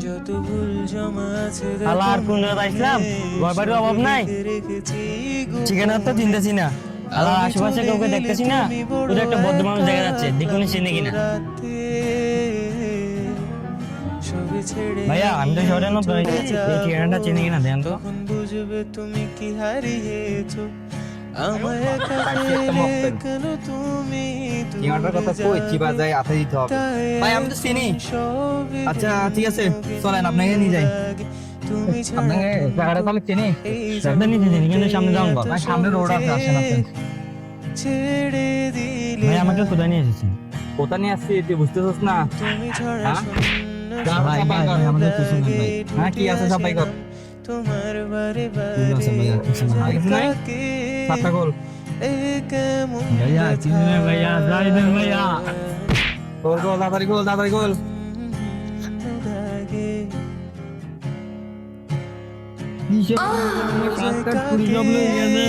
যত ভুল জমা আছে আর কোন জায়গায় আসলাম ঘর বাড়ির অভাব নাই ঠিকানা তো চিনতেছি না আর আশেপাশে কাউকে দেখতেছি না শুধু একটা বদ্ধ মানুষ দেখা যাচ্ছে দেখুন চিনে কিনা ভাইয়া আমি তো শহরে নতুন এই ঠিকানাটা চিনি কিনা দেন তো বুঝবে তুমি কি হারিয়েছো আমায় একা ফেলে কেন তুমি ঠিকানাটার কথা কই চিবা যায় আতে দিতে হবে ভাই আমি তো চিনি আচ্ছা ঠিক আছে চলেন আপনাকে নিয়ে যাই আপনাকে জায়গাটা তো আমি চিনি একটা নিচে চিনি কিন্তু সামনে যাও না ভাই সামনে রোড আছে আসেন আসেন ছেড়ে দিলে ভাই আমাকে কোথায় নিয়ে এসেছেন কোথা নিয়ে আসছি তুই বুঝতেছিস না তুমি ছাড়া হ্যাঁ? ভাই ভাই ভাই, আমাদের কিছু নেই ভাই হ্যাঁ কি আছে সবাই কর তোমার বারে ঠিক আছে ভাইয়া কিছু না আর কিছু নাই সাতটা গোল ভাইয়া চিনি না ভাইয়া যাই দেন ভাইয়া গোল গোল তাড়াতাড়ি গোল তাড়াতাড়ি গোল সাতটা কুড়ি জব লয়ে গেছে